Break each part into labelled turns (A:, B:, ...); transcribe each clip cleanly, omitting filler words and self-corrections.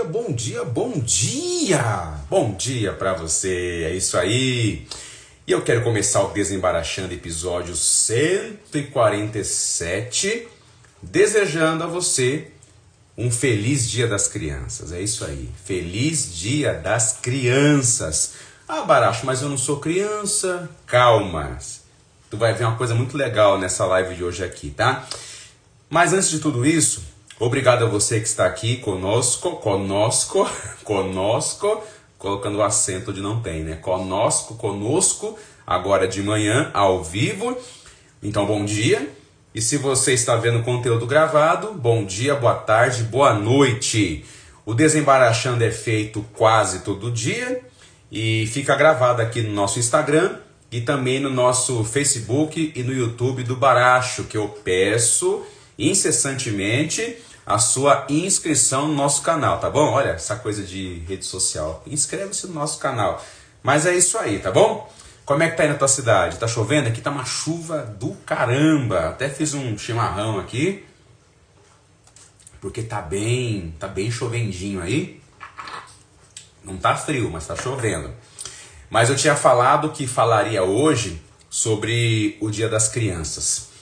A: Bom dia, bom dia! Bom dia para você, é isso aí! E eu quero começar o Desembaraxando, episódio 147, desejando a você um feliz Dia das Crianças, é isso aí, feliz Dia das Crianças! Ah, Baracho, mas eu não sou criança, calma, tu vai ver uma coisa muito legal nessa live de hoje aqui, tá? Mas antes de tudo isso, obrigado a você que está aqui conosco, colocando o acento onde não tem, né? Conosco, agora de manhã, ao vivo. Então, bom dia. E se você está vendo conteúdo gravado, bom dia, boa tarde, boa noite. O Desembaraxando é feito quase todo dia e fica gravado aqui no nosso Instagram e também no nosso Facebook e no YouTube do Baracho, que eu peço incessantemente a sua inscrição no nosso canal, tá bom? Olha essa coisa de rede social, inscreve-se no nosso canal. Mas é isso aí, tá bom? Como é que tá aí na tua cidade? Tá chovendo? Aqui tá uma chuva do caramba. Até fiz um chimarrão aqui, porque tá bem chovendinho aí. Não tá frio, mas tá chovendo. Mas eu tinha falado que falaria hoje sobre o Dia das Crianças.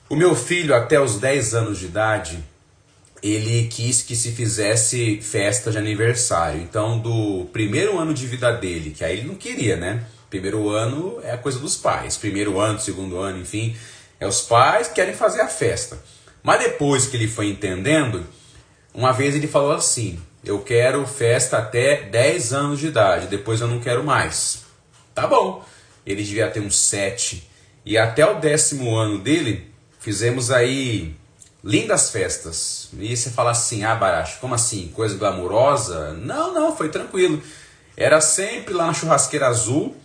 A: O meu filho, até os 10 anos de idade, ele quis que se fizesse festa de aniversário. Então, do primeiro ano de vida dele, que aí ele não queria, né? Primeiro ano é a coisa dos pais. Primeiro ano, segundo ano, enfim, é os pais que querem fazer a festa. Mas depois que ele foi entendendo, uma vez ele falou assim: eu quero festa até 10 anos de idade, depois eu não quero mais. Tá bom. Ele devia ter uns 7. E até o 10º ano dele, fizemos aí lindas festas. E você fala assim: ah, Baracho, como assim? Coisa glamurosa? Não, foi tranquilo. Era sempre lá na Churrasqueira Azul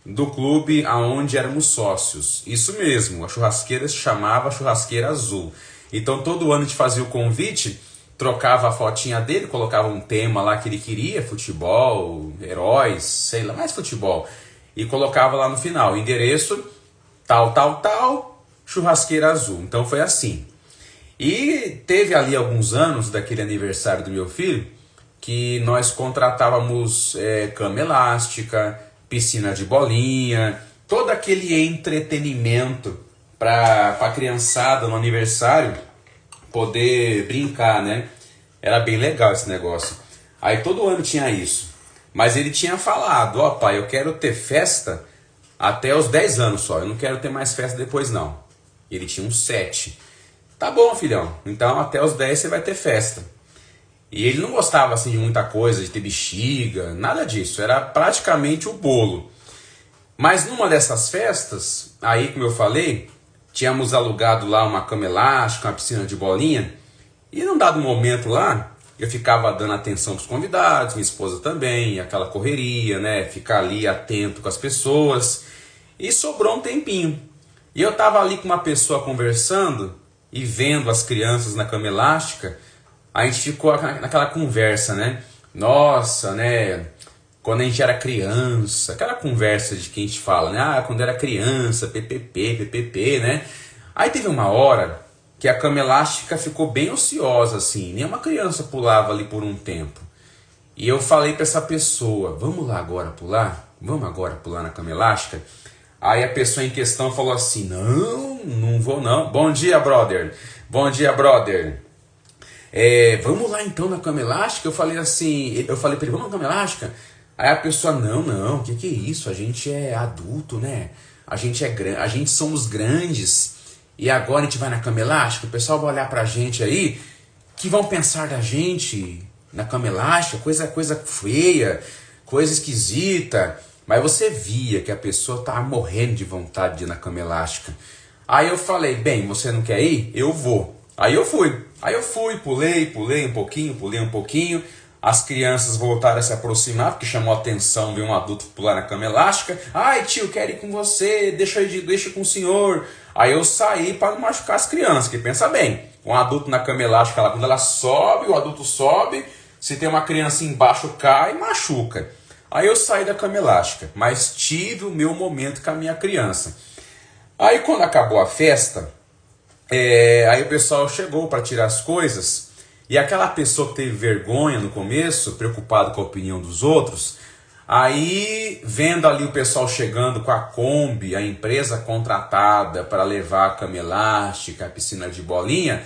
A: do clube aonde éramos sócios. Isso mesmo, a churrasqueira se chamava Churrasqueira Azul. Então todo ano a gente fazia o convite, trocava a fotinha dele, colocava um tema lá que ele queria, futebol, heróis, sei lá, mais futebol. E colocava lá no final, endereço tal, Churrasqueira Azul. Então foi assim. E teve ali alguns anos daquele aniversário do meu filho que nós contratávamos cama elástica, piscina de bolinha, todo aquele entretenimento para a criançada no aniversário poder brincar, né? Era bem legal esse negócio. Aí todo ano tinha isso. Mas ele tinha falado: ó, pai, eu quero ter festa até os 10 anos só, eu não quero ter mais festa depois não. Ele tinha uns 7. Tá bom, filhão, então até os 10 você vai ter festa. E ele não gostava assim de muita coisa, de ter bexiga, nada disso, era praticamente o bolo. Mas numa dessas festas, aí como eu falei, tínhamos alugado lá uma cama elástica, uma piscina de bolinha, e num dado momento lá, eu ficava dando atenção para os convidados, minha esposa também, aquela correria, né, ficar ali atento com as pessoas, e sobrou um tempinho. E eu tava ali com uma pessoa conversando e vendo as crianças na cama elástica, a gente ficou naquela conversa, né? Nossa, né? Quando a gente era criança, aquela conversa de que a gente fala, né? Ah, quando era criança, PPP, né? Aí teve uma hora que a cama elástica ficou bem ociosa, assim, nenhuma criança pulava ali por um tempo. E eu falei para essa pessoa: vamos lá agora pular? Vamos agora pular na cama elástica? Aí a pessoa em questão falou assim: não vou não. Bom dia, brother. Vamos lá então na cama elástica? Eu falei para ele: vamos na cama elástica? Aí a pessoa: não, que é isso? A gente é adulto, né? A gente somos grandes. E agora a gente vai na cama elástica? O pessoal vai olhar pra gente aí, que vão pensar da gente na cama elástica? Coisa feia, coisa esquisita. Mas você via que a pessoa estava morrendo de vontade de ir na cama elástica. Aí eu falei: bem, você não quer ir? Eu vou. Aí eu fui, pulei um pouquinho. As crianças voltaram a se aproximar, porque chamou a atenção ver um adulto pular na cama elástica. Ai, tio, quero ir com você, deixa com o senhor. Aí eu saí para não machucar as crianças, que pensa bem, um adulto na cama elástica, quando ela sobe, o adulto sobe, se tem uma criança embaixo cai, machuca. Aí eu saí da cama elástica, mas tive o meu momento com a minha criança. Aí quando acabou a festa, aí o pessoal chegou para tirar as coisas E aquela pessoa que teve vergonha no começo, preocupado com a opinião dos outros, aí vendo ali o pessoal chegando com a Kombi, a empresa contratada para levar a cama elástica, a piscina de bolinha,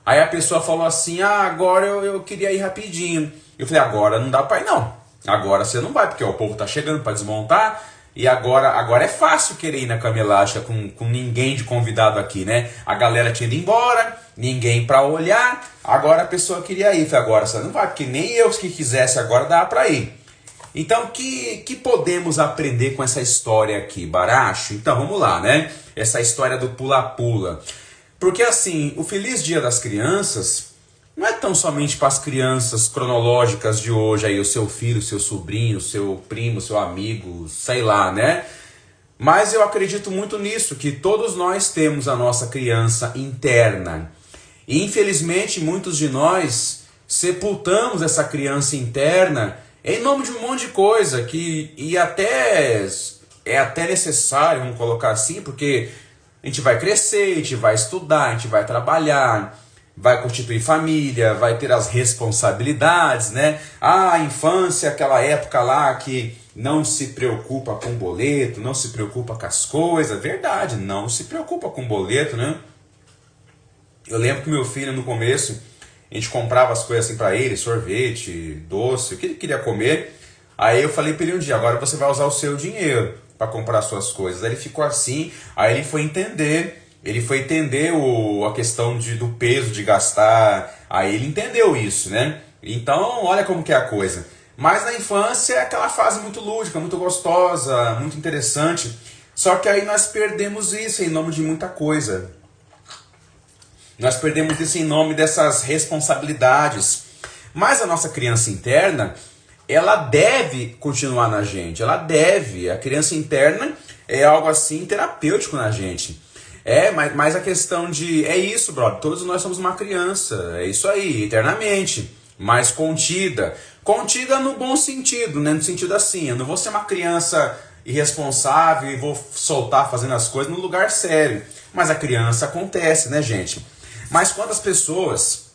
A: aí a pessoa falou assim, agora eu queria ir rapidinho. Eu falei, agora não dá para ir não, agora você não vai, porque o povo tá chegando para desmontar, e agora é fácil querer ir na cama elástica com ninguém de convidado aqui, né? A galera tinha ido embora, ninguém para olhar, agora a pessoa queria ir. Falei, agora você não vai, porque nem eu que quisesse agora dá para ir. Então, que podemos aprender com essa história aqui, Baracho? Então, vamos lá, né? Essa história do pula-pula. Porque assim, o Feliz Dia das Crianças não é tão somente para as crianças cronológicas de hoje, aí o seu filho, seu sobrinho, seu primo, seu amigo, sei lá, né? Mas eu acredito muito nisso, que todos nós temos a nossa criança interna. E infelizmente muitos de nós sepultamos essa criança interna em nome de um monte de coisa, é até necessário, vamos colocar assim, porque a gente vai crescer, a gente vai estudar, a gente vai trabalhar, vai constituir família, vai ter as responsabilidades, né? A infância, aquela época lá que não se preocupa com boleto, não se preocupa com as coisas, verdade, não se preocupa com boleto, né? Eu lembro que meu filho no começo, a gente comprava as coisas assim para ele, sorvete, doce, o que ele queria comer. Aí eu falei para ele um dia, agora você vai usar o seu dinheiro para comprar suas coisas. Aí ele ficou assim, aí ele foi entender a questão do peso de gastar, aí ele entendeu isso, né? Então, olha como que é a coisa. Mas na infância é aquela fase muito lúdica, muito gostosa, muito interessante. Só que aí nós perdemos isso em nome de muita coisa. Nós perdemos isso em nome dessas responsabilidades. Mas a nossa criança interna, ela deve continuar na gente. Ela deve. A criança interna é algo assim terapêutico na gente. Mas a questão é isso, brother. Todos nós somos uma criança. É isso aí, eternamente. Mas contida. Contida no bom sentido, né? No sentido assim, eu não vou ser uma criança irresponsável e vou soltar fazendo as coisas no lugar sério. Mas a criança acontece, né, gente? Mas quantas pessoas,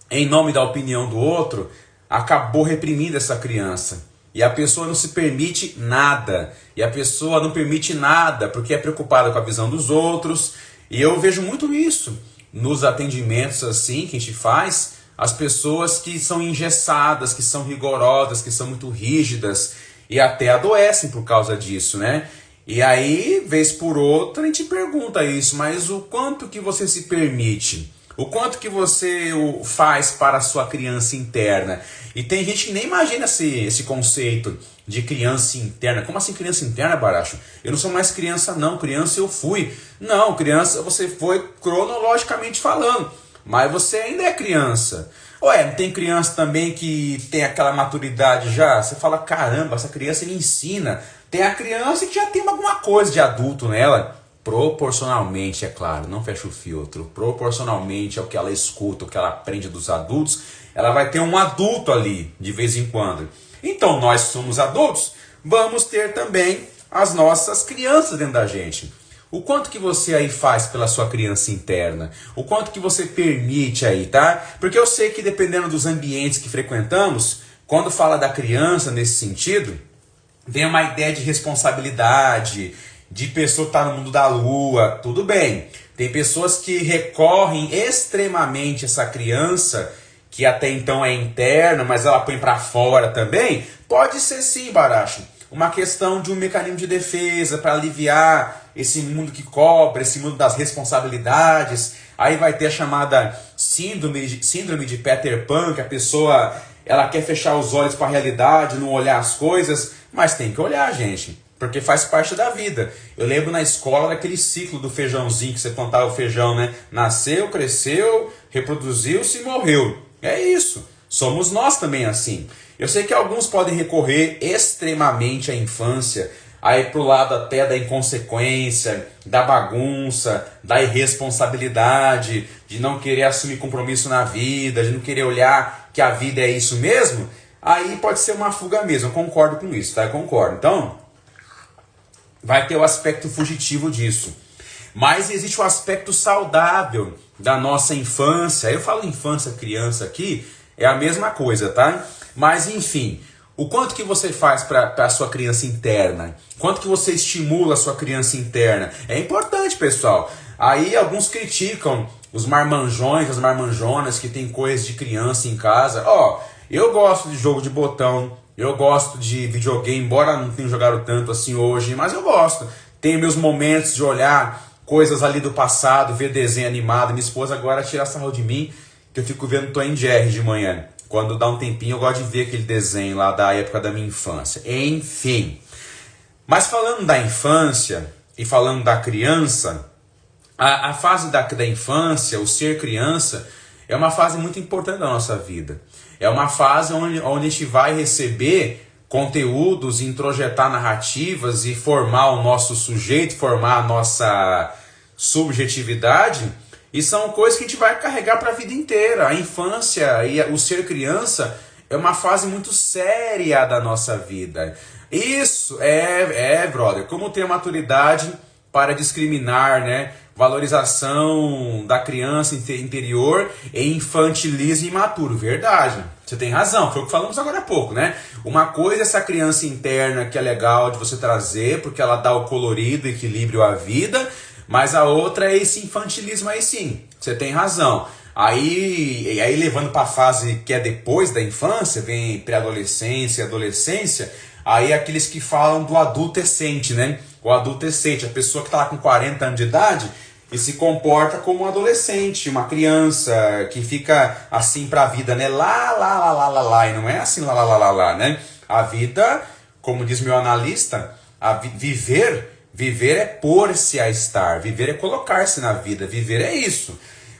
A: em nome da opinião do outro, acabou reprimindo essa criança? E a pessoa não se permite nada. E a pessoa não permite nada porque é preocupada com a visão dos outros. E eu vejo muito isso nos atendimentos assim que a gente faz. As pessoas que são engessadas, que são rigorosas, que são muito rígidas e até adoecem por causa disso, né? E aí, vez por outra, a gente pergunta isso, mas o quanto que você se permite? O quanto que você faz para a sua criança interna? E tem gente que nem imagina esse conceito de criança interna. Como assim criança interna, Baracho? Eu não sou mais criança não, criança eu fui. Não, criança você foi cronologicamente falando, mas você ainda é criança. Ué, não tem criança também que tem aquela maturidade já? Você fala, caramba, essa criança me ensina. Tem a criança que já tem alguma coisa de adulto nela. Proporcionalmente, é claro, não fecha o filtro. Proporcionalmente ao que ela escuta, o que ela aprende dos adultos, ela vai ter um adulto ali, de vez em quando. Então, nós somos adultos, vamos ter também as nossas crianças dentro da gente. O quanto que você aí faz pela sua criança interna? O quanto que você permite aí, tá? Porque eu sei que dependendo dos ambientes que frequentamos, quando fala da criança nesse sentido, vem uma ideia de responsabilidade, de pessoa que está no mundo da lua, tudo bem. Tem pessoas que recorrem extremamente a essa criança, que até então é interna, mas ela põe para fora também. Pode ser sim, Baracho, uma questão de um mecanismo de defesa para aliviar esse mundo que cobra, esse mundo das responsabilidades. Aí vai ter a chamada síndrome de Peter Pan, que a pessoa ela quer fechar os olhos para a realidade, não olhar as coisas, mas tem que olhar, gente, porque faz parte da vida. Eu lembro na escola daquele ciclo do feijãozinho, que você plantava o feijão, né? Nasceu, cresceu, reproduziu-se e morreu. É isso. Somos nós também assim. Eu sei que alguns podem recorrer extremamente à infância, aí pro lado até da inconsequência, da bagunça, da irresponsabilidade, de não querer assumir compromisso na vida, de não querer olhar que a vida é isso mesmo. Aí pode ser uma fuga mesmo, eu concordo com isso, tá? Eu concordo. Então, vai ter o aspecto fugitivo disso. Mas existe o aspecto saudável da nossa infância. Eu falo infância, criança aqui, é a mesma coisa, tá? Mas enfim, o quanto que você faz para a sua criança interna? Quanto que você estimula a sua criança interna? É importante, pessoal. Aí alguns criticam os marmanjões, as marmanjonas que tem coisas de criança em casa. Ó, eu gosto de jogo de botão, eu gosto de videogame, embora não tenha jogado tanto assim hoje, mas eu gosto. Tenho meus momentos de olhar coisas ali do passado, ver desenho animado. Minha esposa agora tira sarro de mim, que eu fico vendo Tom e Jerry de manhã. Quando dá um tempinho eu gosto de ver aquele desenho lá da época da minha infância. Enfim. Mas falando da infância e falando da criança, a fase da infância, o ser criança, é uma fase muito importante da nossa vida. É uma fase onde a gente vai receber conteúdos, introjetar narrativas e formar o nosso sujeito, formar a nossa subjetividade. E são coisas que a gente vai carregar para a vida inteira. A infância e o ser criança é uma fase muito séria da nossa vida. Isso brother, como ter maturidade para discriminar, né? Valorização da criança interior e infantilismo imaturo. Verdade, você tem razão, foi o que falamos agora há pouco, né? Uma coisa é essa criança interna que é legal de você trazer, porque ela dá o colorido, equilíbrio à vida, mas a outra é esse infantilismo aí sim, você tem razão. Aí levando para a fase que é depois da infância, vem pré-adolescência, adolescência, aí aqueles que falam do adultescente, né? O adultescente, a pessoa que está lá com 40 anos de idade e se comporta como um adolescente, uma criança que fica assim para a vida, né? Lá, e não é assim lá, né? A vida, como diz meu analista, viver é pôr-se a estar, viver é colocar-se na vida, viver é isso.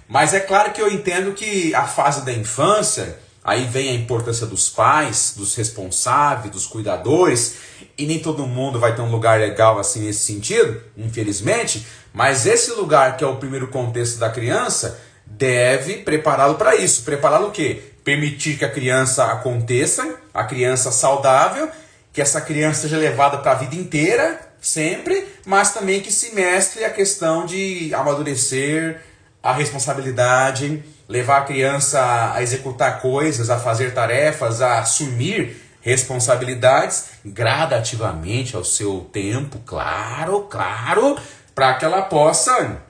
A: Mas é claro que eu entendo que a fase da infância, aí vem a importância dos pais, dos responsáveis, dos cuidadores, e nem todo mundo vai ter um lugar legal assim nesse sentido, infelizmente, mas esse lugar que é o primeiro contexto da criança, deve prepará-lo para isso. Prepará-lo o quê? Permitir que a criança aconteça, a criança saudável, que essa criança seja levada para a vida inteira, sempre, mas também que se mescle a questão de amadurecer, a responsabilidade, levar a criança a executar coisas, a fazer tarefas, a assumir responsabilidades gradativamente ao seu tempo, claro, para que ela possa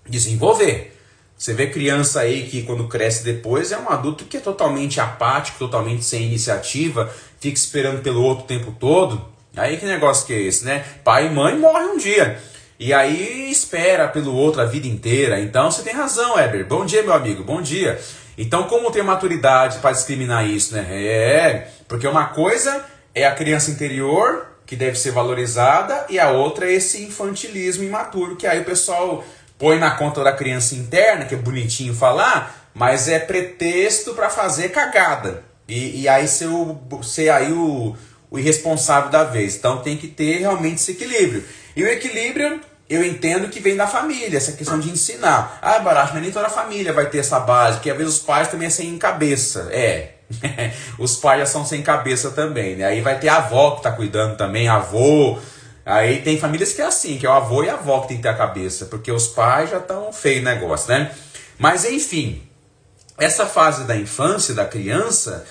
A: desenvolver. Você vê criança aí que quando cresce depois é um adulto que é totalmente apático, totalmente sem iniciativa, fica esperando pelo outro o tempo todo. Aí que negócio que é esse, né? Pai e mãe morrem um dia. E aí espera pelo outro a vida inteira. Então você tem razão, Heber. Bom dia, meu amigo. Bom dia. Então como ter maturidade para discriminar isso, né? Porque uma coisa é a criança interior, que deve ser valorizada, e a outra é esse infantilismo imaturo, que aí o pessoal põe na conta da criança interna, que é bonitinho falar, mas é pretexto para fazer cagada. E aí ser aí o irresponsável da vez. Então tem que ter realmente esse equilíbrio. E o equilíbrio, eu entendo que vem da família, essa questão de ensinar. Ah, Baracho, mas nem toda a família vai ter essa base, porque às vezes os pais também são sem cabeça. Os pais já são sem cabeça também, né? Aí vai ter a avó que tá cuidando também, avô. Aí tem famílias que é assim, que é o avô e a avó que tem que ter a cabeça, porque os pais já estão feio o negócio, né? Mas enfim, essa fase da infância, da criança,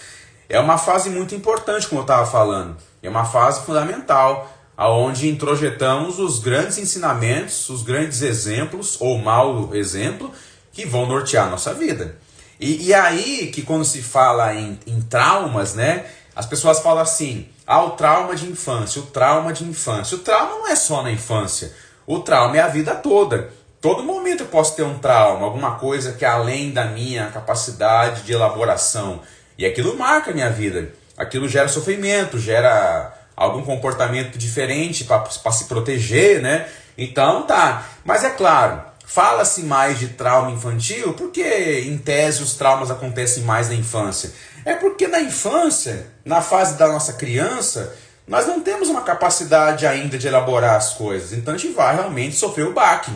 A: é uma fase muito importante, como eu estava falando. É uma fase fundamental, onde introjetamos os grandes ensinamentos, os grandes exemplos, ou mau exemplo, que vão nortear a nossa vida. E aí que quando se fala em traumas, né, as pessoas falam assim, o trauma de infância, o trauma de infância. O trauma não é só na infância, o trauma é a vida toda. Todo momento eu posso ter um trauma, alguma coisa que é além da minha capacidade de elaboração. E aquilo marca a minha vida, aquilo gera sofrimento, gera algum comportamento diferente para se proteger, né? Então tá, mas é claro, fala-se mais de trauma infantil porque em tese os traumas acontecem mais na infância. É porque na infância, na fase da nossa criança, nós não temos uma capacidade ainda de elaborar as coisas, então a gente vai realmente sofrer o baque.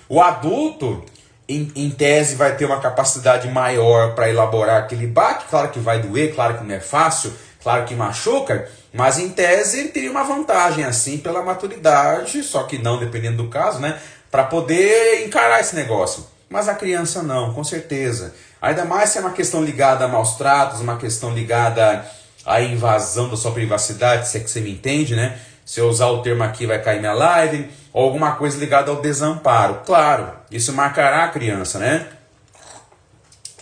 A: O adulto, em tese, vai ter uma capacidade maior para elaborar aquele baque, claro que vai doer, claro que não é fácil, claro que machuca, mas em tese ele teria uma vantagem assim pela maturidade, só que não dependendo do caso, né, para poder encarar esse negócio. Mas a criança não, com certeza. Ainda mais se é uma questão ligada a maus tratos, uma questão ligada à invasão da sua privacidade, se é que você me entende, né? Se eu usar o termo aqui vai cair minha live, ou alguma coisa ligada ao desamparo. Claro, isso marcará a criança, né?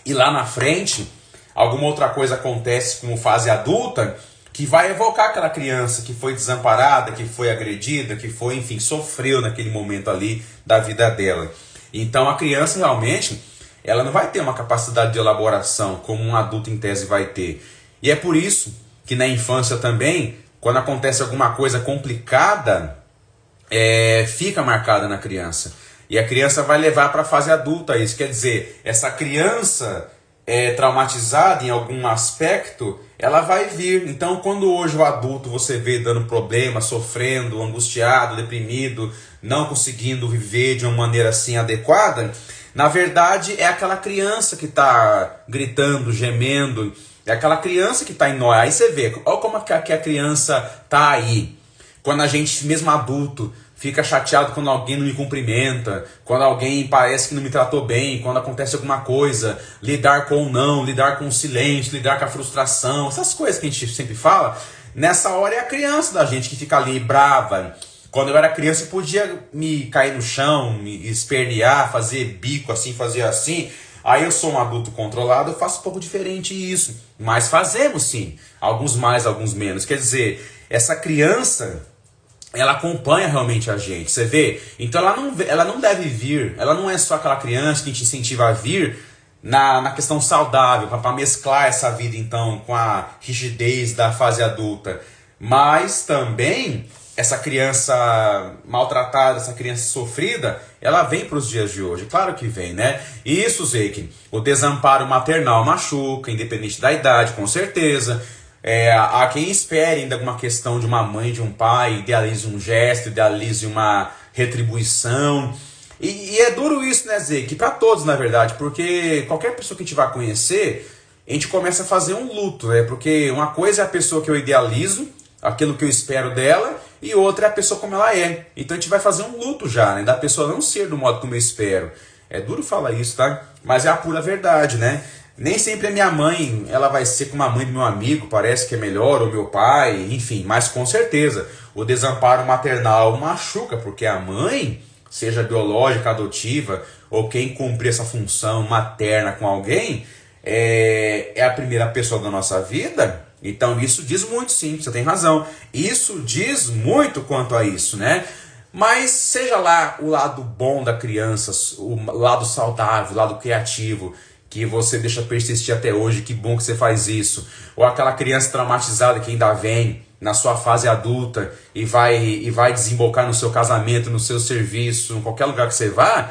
A: E lá na frente, alguma outra coisa acontece como fase adulta, que vai evocar aquela criança que foi desamparada, que foi agredida, que foi, enfim, sofreu naquele momento ali da vida dela. Então a criança realmente, ela não vai ter uma capacidade de elaboração como um adulto em tese vai ter. E é por isso que na infância também, quando acontece alguma coisa complicada, fica marcada na criança. E a criança vai levar para a fase adulta isso. Quer dizer, essa criança traumatizada em algum aspecto, ela vai vir. Então, quando hoje o adulto você vê dando problema, sofrendo, angustiado, deprimido, não conseguindo viver de uma maneira assim adequada, na verdade é aquela criança que está gritando, gemendo, é aquela criança que está em nóia. Aí você vê, olha como que a criança está aí. Quando a gente, mesmo adulto, fica chateado quando alguém não me cumprimenta, quando alguém parece que não me tratou bem, quando acontece alguma coisa, lidar com o não, lidar com o silêncio, lidar com a frustração, essas coisas que a gente sempre fala, nessa hora é a criança da gente que fica ali brava. Quando eu era criança eu podia me cair no chão, me espernear, fazer bico assim, fazer assim. Aí eu sou um adulto controlado, eu faço um pouco diferente isso. Mas fazemos sim, alguns mais, alguns menos. Quer dizer, essa criança, ela acompanha realmente a gente, você vê? Então ela não deve vir, ela não é só aquela criança que a gente incentiva a vir na questão saudável, para mesclar essa vida então com a rigidez da fase adulta. Mas também essa criança maltratada, essa criança sofrida, ela vem para os dias de hoje, claro que vem, né? E isso, Zeik, o desamparo maternal machuca, independente da idade, com certeza. Há quem espere ainda alguma questão de uma mãe, de um pai, idealize um gesto, idealize uma retribuição. E é duro isso, né, Zé? Que para todos, na verdade, porque qualquer pessoa que a gente vai conhecer, a gente começa a fazer um luto, né? Porque uma coisa é a pessoa que eu idealizo, aquilo que eu espero dela, e outra é a pessoa como ela é. Então a gente vai fazer um luto já, né? Da pessoa não ser do modo como eu espero. É duro falar isso, tá? Mas é a pura verdade, né? Nem sempre a minha mãe, ela vai ser como a mãe do meu amigo, parece que é melhor, ou meu pai, enfim. Mas com certeza, o desamparo maternal machuca, porque a mãe, seja biológica, adotiva, ou quem cumprir essa função materna com alguém, é a primeira pessoa da nossa vida. Então isso diz muito, sim, você tem razão. Isso diz muito quanto a isso, né? Mas seja lá o lado bom da criança, o lado saudável, o lado criativo, que você deixa persistir até hoje, que bom que você faz isso. Ou aquela criança traumatizada que ainda vem na sua fase adulta e vai desembocar no seu casamento, no seu serviço, em qualquer lugar que você vá.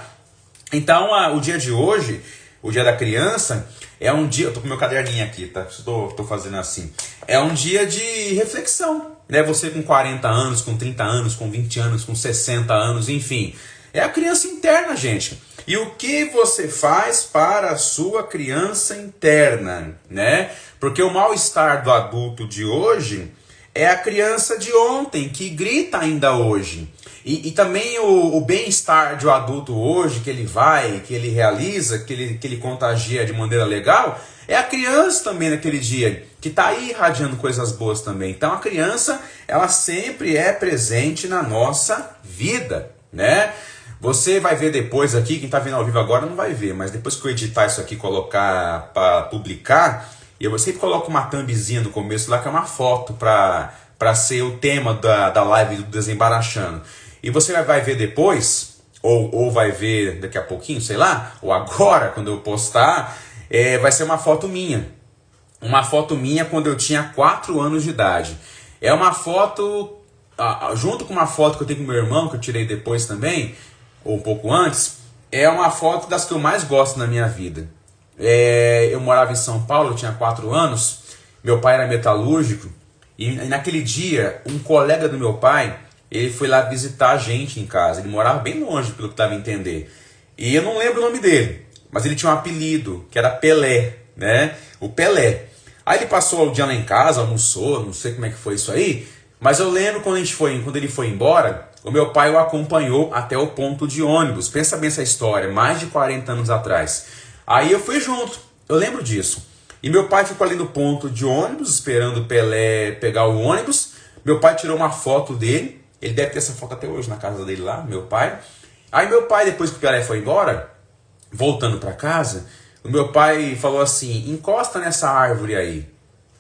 A: Então o dia de hoje, o dia da criança, é um dia... Eu tô com meu caderninho aqui, tá? Tô fazendo assim. É um dia de reflexão, né? Você com 40 anos, com 30 anos, com 20 anos, com 60 anos, enfim. É a criança interna, gente. E o que você faz para a sua criança interna, né? Porque o mal-estar do adulto de hoje é a criança de ontem, que grita ainda hoje. E também o bem-estar de um adulto hoje, que ele vai, que ele realiza, que ele contagia de maneira legal, é a criança também naquele dia, que está aí irradiando coisas boas também. Então a criança, ela sempre é presente na nossa vida, né? Você vai ver depois aqui, quem está vendo ao vivo agora não vai ver, mas depois que eu editar isso aqui, colocar para publicar, eu sempre coloco uma thumbzinha no começo lá, que é uma foto para ser o tema da live do Desembaraxando. E você vai ver depois, ou vai ver daqui a pouquinho, sei lá, ou agora, quando eu postar, vai ser uma foto minha. Uma foto minha quando eu tinha 4 anos de idade. É uma foto, junto com uma foto que eu tenho com meu irmão, que eu tirei depois também, ou um pouco antes, é uma foto das que eu mais gosto na minha vida. Eu morava em São Paulo, eu tinha 4 anos, meu pai era metalúrgico, e naquele dia, um colega do meu pai, ele foi lá visitar a gente em casa. Ele morava bem longe, pelo que estava a entender. E eu não lembro o nome dele, mas ele tinha um apelido, que era Pelé, né? O Pelé. Aí ele passou o dia lá em casa, almoçou, não sei como é que foi isso aí, mas eu lembro quando ele foi embora, o meu pai o acompanhou até o ponto de ônibus. Pensa bem essa história, mais de 40 anos atrás. Aí eu fui junto. Eu lembro disso. E meu pai ficou ali no ponto de ônibus, esperando o Pelé pegar o ônibus. Meu pai tirou uma foto dele. Ele deve ter essa foto até hoje na casa dele lá, meu pai. Aí meu pai, depois que o Pelé foi embora, voltando para casa, o meu pai falou assim, encosta nessa árvore aí.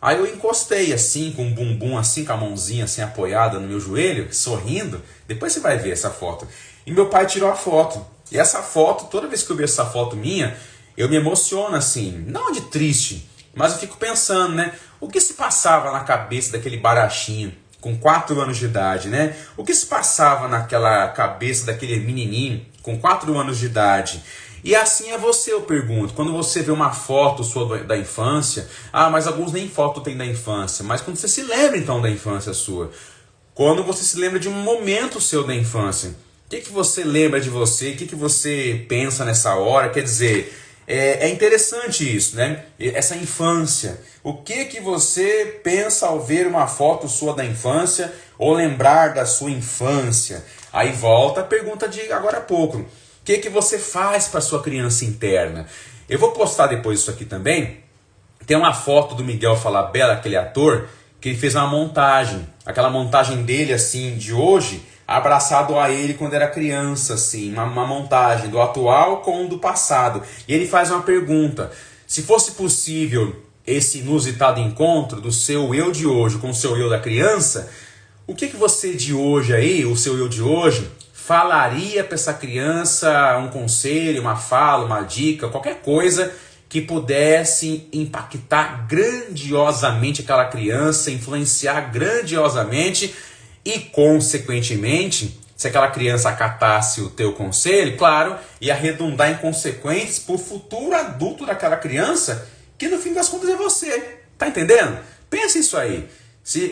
A: Aí eu encostei assim, com o bumbum assim, com a mãozinha assim apoiada no meu joelho, sorrindo. Depois você vai ver essa foto. E meu pai tirou a foto. E essa foto, toda vez que eu vejo essa foto minha, eu me emociono assim, não de triste, mas eu fico pensando, né? O que se passava na cabeça daquele barachinho com 4 anos de idade, né? O que se passava naquela cabeça daquele menininho com 4 anos de idade? E assim é você, eu pergunto. Quando você vê uma foto sua da infância, mas alguns nem foto tem da infância, mas quando você se lembra então da infância sua, quando você se lembra de um momento seu da infância, o que você lembra de você, o que você pensa nessa hora, quer dizer... É interessante isso, né? Essa infância. O que você pensa ao ver uma foto sua da infância ou lembrar da sua infância? Aí volta a pergunta de agora há pouco. O que você faz para sua criança interna? Eu vou postar depois isso aqui também. Tem uma foto do Miguel Falabella, aquele ator, que ele fez uma montagem. Aquela montagem dele assim de hoje, abraçado a ele quando era criança, assim, uma montagem do atual com o do passado. E ele faz uma pergunta: se fosse possível esse inusitado encontro do seu eu de hoje com o seu eu da criança, o que você de hoje aí, o seu eu de hoje, falaria para essa criança, um conselho, uma fala, uma dica, qualquer coisa que pudesse impactar grandiosamente aquela criança, influenciar grandiosamente. E, consequentemente, se aquela criança acatasse o teu conselho, claro, ia redundar em consequências para o futuro adulto daquela criança, que no fim das contas é você. Tá entendendo? Pensa isso aí.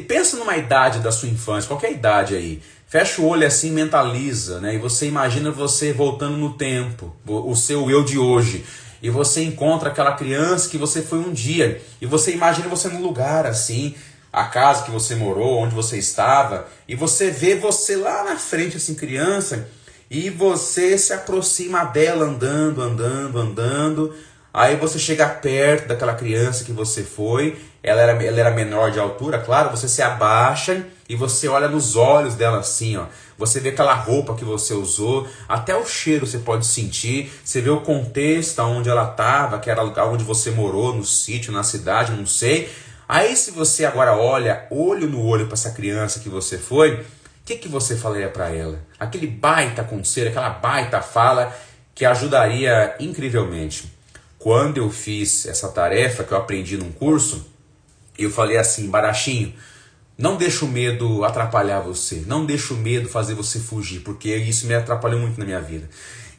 A: Pensa numa idade da sua infância, qualquer idade aí. Fecha o olho assim, mentaliza, né? E você imagina você voltando no tempo, o seu eu de hoje. E você encontra aquela criança que você foi um dia. E você imagina você num lugar assim... a casa que você morou, onde você estava, e você vê você lá na frente, assim, criança, e você se aproxima dela andando, aí você chega perto daquela criança que você foi, ela era menor de altura, claro, você se abaixa e você olha nos olhos dela assim, ó, você vê aquela roupa que você usou, até o cheiro você pode sentir, você vê o contexto onde ela estava, que era onde você morou, no sítio, na cidade, não sei. Aí se você agora olha olho no olho para essa criança que você foi, o que você falaria para ela? Aquele baita conselho, aquela baita fala que ajudaria incrivelmente. Quando eu fiz essa tarefa que eu aprendi num curso, eu falei assim, Barachinho, não deixa o medo atrapalhar você, não deixa o medo fazer você fugir, porque isso me atrapalhou muito na minha vida.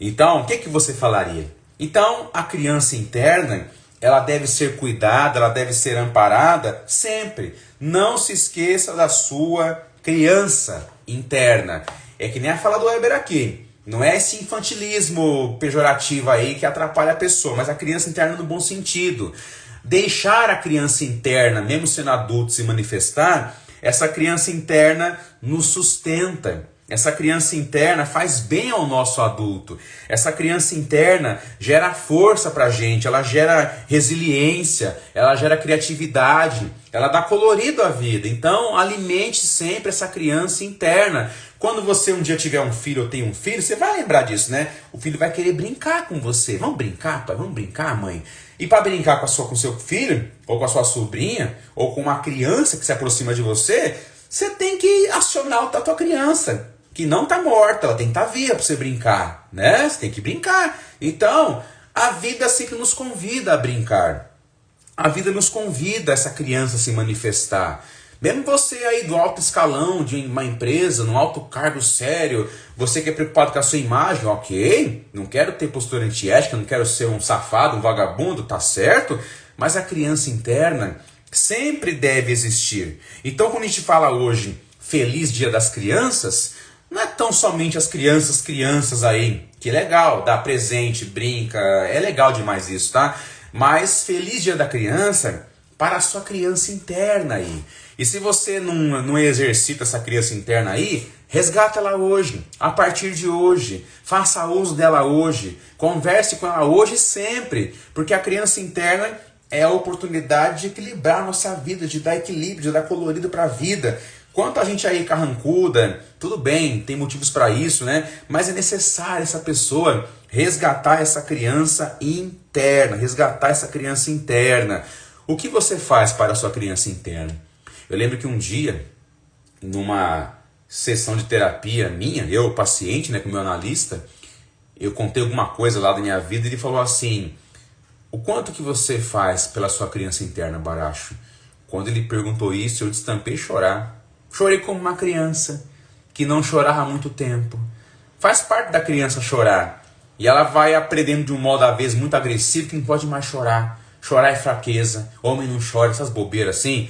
A: Então, o que você falaria? Então, a criança interna... ela deve ser cuidada, ela deve ser amparada sempre. Não se esqueça da sua criança interna. É que nem a fala do Weber aqui. Não é esse infantilismo pejorativo aí que atrapalha a pessoa, mas a criança interna no bom sentido. Deixar a criança interna, mesmo sendo adulto, se manifestar, essa criança interna nos sustenta. Essa criança interna faz bem ao nosso adulto. Essa criança interna gera força pra gente, ela gera resiliência, ela gera criatividade, ela dá colorido à vida. Então, alimente sempre essa criança interna. Quando você um dia tiver um filho ou tem um filho, você vai lembrar disso, né? O filho vai querer brincar com você. Vamos brincar, pai? Vamos brincar, mãe? E para brincar com seu filho, ou com a sua sobrinha, ou com uma criança que se aproxima de você, você tem que acionar a tua criança. Que não está morta, ela tem que estar viva para você brincar, né? Você tem que brincar. Então, a vida sempre nos convida a brincar. A vida nos convida essa criança a se manifestar. Mesmo você aí do alto escalão de uma empresa, num alto cargo sério, você que é preocupado com a sua imagem, ok, não quero ter postura antiética, não quero ser um safado, um vagabundo, tá certo? Mas a criança interna sempre deve existir. Então, quando a gente fala hoje, Feliz Dia das Crianças... não é tão somente as crianças aí, que é legal, dá presente, brinca, é legal demais isso, tá? Mas Feliz Dia da Criança para a sua criança interna aí. E se você não exercita essa criança interna aí, resgata ela hoje, a partir de hoje. Faça uso dela hoje. Converse com ela hoje e sempre. Porque a criança interna é a oportunidade de equilibrar a nossa vida, de dar equilíbrio, de dar colorido para a vida. Quanta gente aí carrancuda, tudo bem, tem motivos para isso, né? Mas é necessário essa pessoa resgatar essa criança interna, resgatar essa criança interna. O que você faz para a sua criança interna? Eu lembro que um dia, numa sessão de terapia minha, eu, paciente, né, com o meu analista, eu contei alguma coisa lá da minha vida e ele falou assim: o quanto que você faz pela sua criança interna, Baracho? Quando ele perguntou isso, eu destampei chorar. Chorei como uma criança que não chorava há muito tempo. Faz parte da criança chorar. E ela vai aprendendo de um modo, às vezes, muito agressivo, que não pode mais chorar. Chorar é fraqueza. Homem não chora, essas bobeiras assim.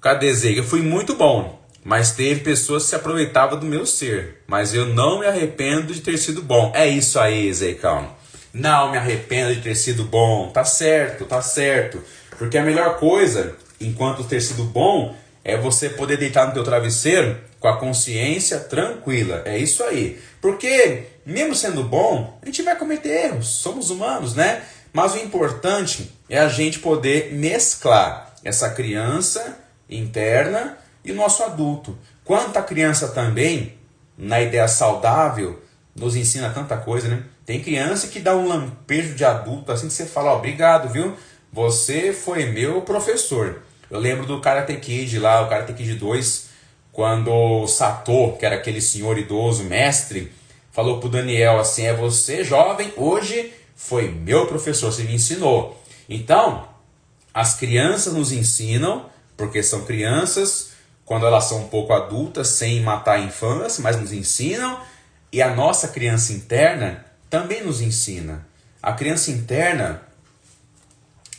A: Cadê, Zé? Eu fui muito bom. Mas teve pessoas que se aproveitavam do meu ser. Mas eu não me arrependo de ter sido bom. É isso aí, Zeicão. Não me arrependo de ter sido bom. Tá certo, tá certo. Porque a melhor coisa, enquanto ter sido bom, é você poder deitar no teu travesseiro com a consciência tranquila. É isso aí. Porque, mesmo sendo bom, a gente vai cometer erros. Somos humanos, né? Mas o importante é a gente poder mesclar essa criança interna e o nosso adulto. Quanto a criança também, na ideia saudável, nos ensina tanta coisa, né? Tem criança que dá um lampejo de adulto, assim que você fala: ó, obrigado, viu? Você foi meu professor. Eu lembro do Karate Kid lá, o Karate Kid 2, quando o Sato, que era aquele senhor idoso, mestre, falou pro Daniel assim: é você, jovem, hoje foi meu professor, você me ensinou. Então, as crianças nos ensinam, porque são crianças, quando elas são um pouco adultas, sem matar a infância, mas nos ensinam. E a nossa criança interna também nos ensina. A criança interna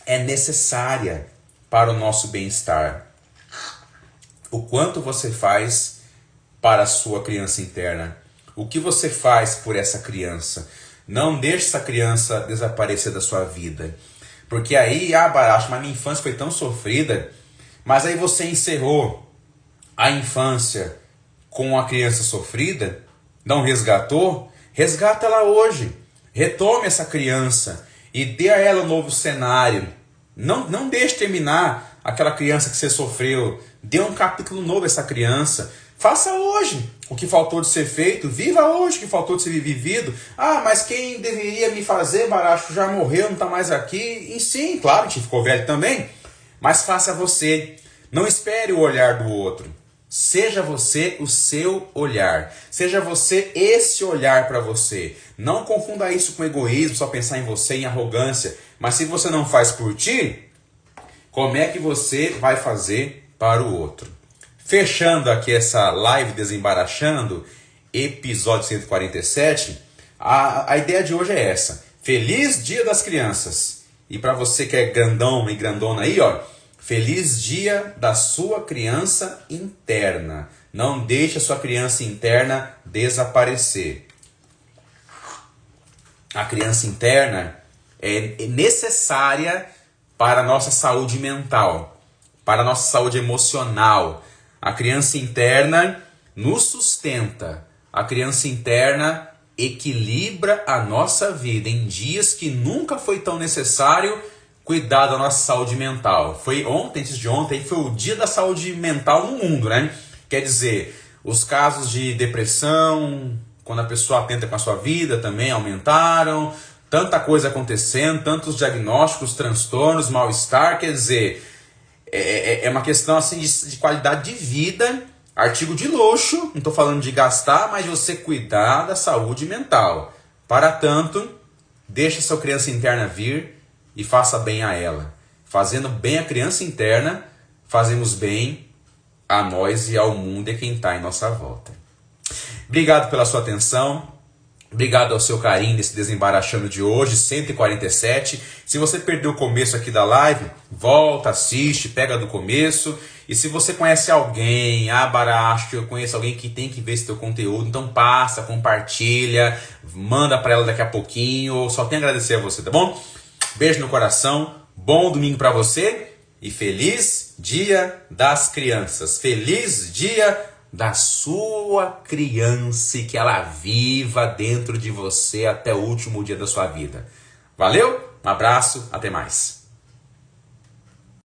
A: é necessária para o nosso bem-estar. O quanto você faz para a sua criança interna? O que você faz por essa criança? Não deixe essa criança desaparecer da sua vida. Porque aí, Baracho, mas minha infância foi tão sofrida. Mas aí você encerrou a infância com a criança sofrida, não resgatou? Resgata ela hoje. Retome essa criança e dê a ela um novo cenário. Não deixe terminar aquela criança que você sofreu. Dê um capítulo novo a essa criança. Faça hoje o que faltou de ser feito. Viva hoje o que faltou de ser vivido. Mas quem deveria me fazer, Baracho, já morreu, não está mais aqui. E sim, claro, a gente ficou velho também. Mas faça você. Não espere o olhar do outro. Seja você o seu olhar. Seja você esse olhar para você. Não confunda isso com egoísmo, só pensar em você, em arrogância. Mas se você não faz por ti, como é que você vai fazer para o outro? Fechando aqui essa live Desembaraxando, episódio 147, a ideia de hoje é essa. Feliz Dia das Crianças. E para você que é grandão e grandona aí, ó, feliz dia da sua criança interna. Não deixe a sua criança interna desaparecer. A criança interna é necessária para a nossa saúde mental, para a nossa saúde emocional. A criança interna nos sustenta. A criança interna equilibra a nossa vida em dias que nunca foi tão necessário cuidar da nossa saúde mental. Foi ontem, antes de ontem, foi o dia da saúde mental no mundo, né? Quer dizer, os casos de depressão, quando a pessoa atenta com a sua vida, também aumentaram. Tanta coisa acontecendo, tantos diagnósticos, transtornos, mal-estar. Quer dizer, é uma questão assim de qualidade de vida, artigo de luxo. Não estou falando de gastar, mas de você cuidar da saúde mental. Para tanto, deixe sua criança interna vir e faça bem a ela. Fazendo bem a criança interna, fazemos bem a nós e ao mundo e quem está em nossa volta. Obrigado pela sua atenção. Obrigado ao seu carinho nesse Desembaraxando de hoje, 147. Se você perdeu o começo aqui da live, volta, assiste, pega do começo. E se você conhece alguém, Baracho, eu conheço alguém que tem que ver esse teu conteúdo, então passa, compartilha, manda para ela daqui a pouquinho. Só tenho a agradecer a você, tá bom? Beijo no coração, bom domingo para você e feliz Dia das Crianças. Feliz dia da sua criança e que ela viva dentro de você até o último dia da sua vida. Valeu? Um abraço, até mais.